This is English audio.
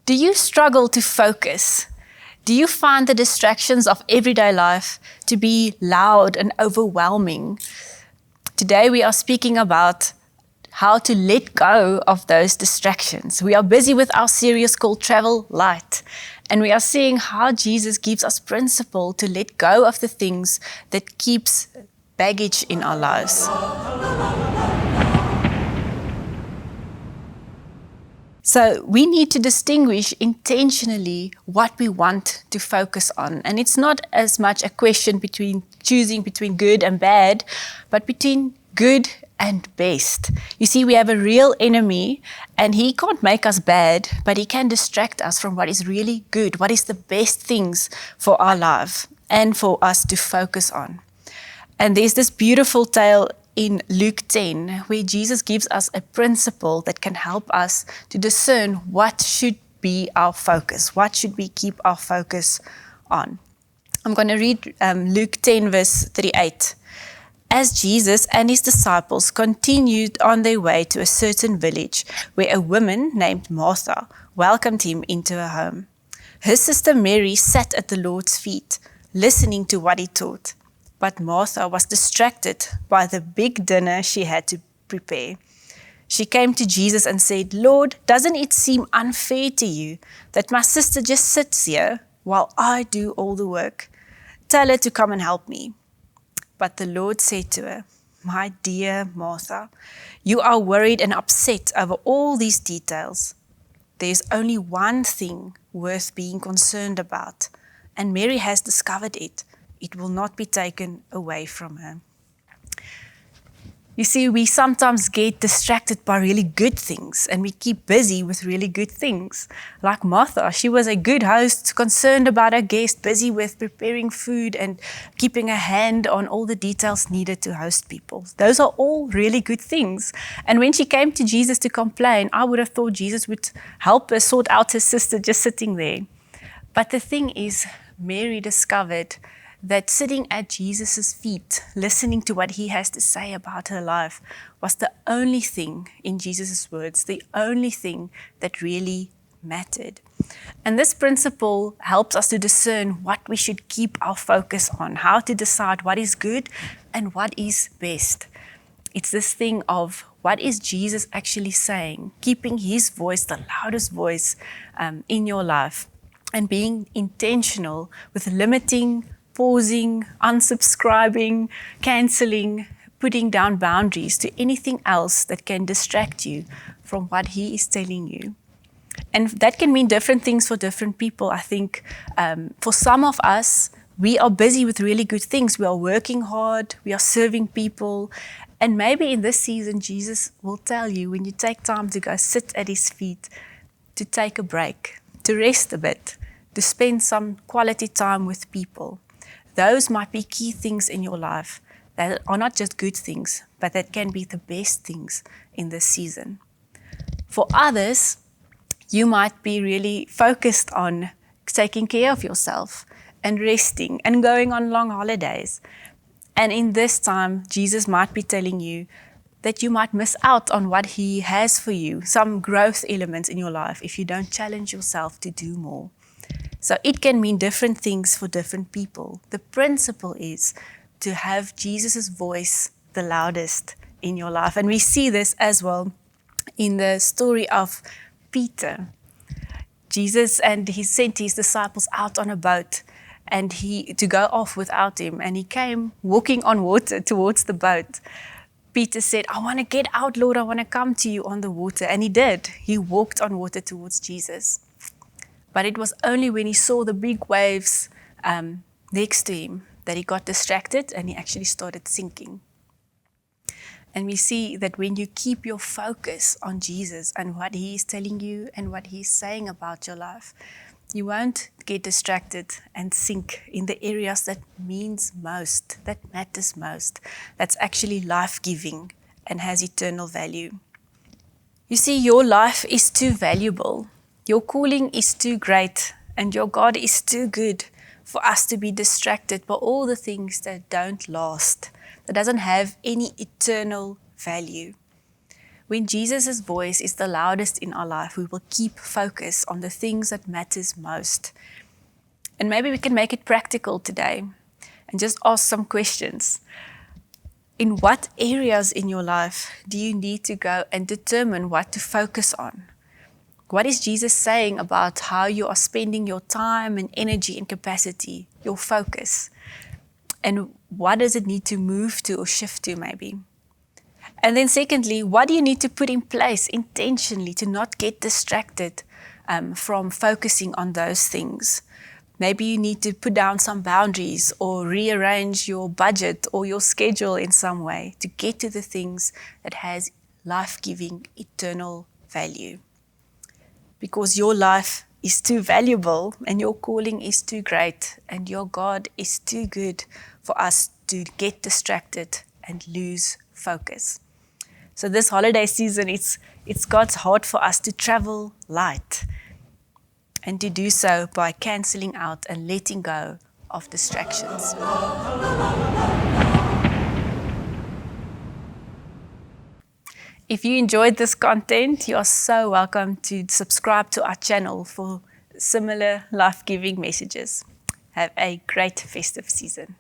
Do you struggle to focus? Do you find the distractions of everyday life to be loud and overwhelming? Today we are speaking about how to let go of those distractions. We are busy with our series called Travel Light, and we are seeing how Jesus gives us principle to let go of the things that keeps baggage in our lives. So we need to distinguish intentionally what we want to focus on. And it's not as much a question between choosing between good and bad, but between good and best. You see, we have a real enemy, and he can't make us bad, but he can distract us from what is really good, what is the best things for our life and for us to focus on. And there's this beautiful tale in Luke 10, where Jesus gives us a principle that can help us to discern what should be our focus, what should we keep our focus on. I'm going to read Luke 10, verse 38. As Jesus and his disciples continued on their way to a certain village where a woman named Martha welcomed him into her home. Her sister Mary sat at the Lord's feet, listening to what he taught. But Martha was distracted by the big dinner she had to prepare. She came to Jesus and said, "Lord, doesn't it seem unfair to you that my sister just sits here while I do all the work? Tell her to come and help me." But the Lord said to her, "My dear Martha, you are worried and upset over all these details. There's only one thing worth being concerned about, and Mary has discovered it. It will not be taken away from her." You see, we sometimes get distracted by really good things, and we keep busy with really good things. Like Martha, she was a good host, concerned about her guest, busy with preparing food and keeping a hand on all the details needed to host people. Those are all really good things. And when she came to Jesus to complain, I would have thought Jesus would help her sort out her sister just sitting there. But the thing is, Mary discovered that sitting at Jesus' feet, listening to what he has to say about her life, was the only thing, in Jesus' words, the only thing that really mattered. And this principle helps us to discern what we should keep our focus on, how to decide what is good and what is best. It's this thing of what is Jesus actually saying, keeping his voice, the loudest voice in your life, and being intentional with limiting, pausing, unsubscribing, cancelling, putting down boundaries to anything else that can distract you from what he is telling you. And that can mean different things for different people. I think for some of us, we are busy with really good things. We are working hard, we are serving people. And maybe in this season, Jesus will tell you, when you take time to go sit at his feet, to take a break, to rest a bit, to spend some quality time with people. Those might be key things in your life that are not just good things, but that can be the best things in this season. For others, you might be really focused on taking care of yourself and resting and going on long holidays. And in this time, Jesus might be telling you that you might miss out on what he has for you, some growth elements in your life, if you don't challenge yourself to do more. So it can mean different things for different people. The principle is to have Jesus' voice the loudest in your life. And we see this as well in the story of Peter. Jesus and he sent his disciples out on a boat and to go off without him. And he came walking on water towards the boat. Peter said, "I want to get out, Lord. I want to come to you on the water." And he did. He walked on water towards Jesus. But it was only when he saw the big waves next to him that he got distracted and he actually started sinking. And we see that when you keep your focus on Jesus and what he is telling you and what he's saying about your life, you won't get distracted and sink in the areas that means most, that matters most, that's actually life-giving and has eternal value. You see, your life is too valuable. Your calling is too great, and your God is too good for us to be distracted by all the things that don't last, that doesn't have any eternal value. When Jesus' voice is the loudest in our life, we will keep focus on the things that matters most. And maybe we can make it practical today and just ask some questions. In what areas in your life do you need to go and determine what to focus on? What is Jesus saying about how you are spending your time and energy and capacity, your focus? And what does it need to move to or shift to maybe? And then secondly, what do you need to put in place intentionally to not get distracted from focusing on those things? Maybe you need to put down some boundaries or rearrange your budget or your schedule in some way to get to the things that has life-giving, eternal value. Because your life is too valuable and your calling is too great and your God is too good for us to get distracted and lose focus. So this holiday season, it's God's heart for us to travel light and to do so by cancelling out and letting go of distractions. If you enjoyed this content, you are so welcome to subscribe to our channel for similar life-giving messages. Have a great festive season.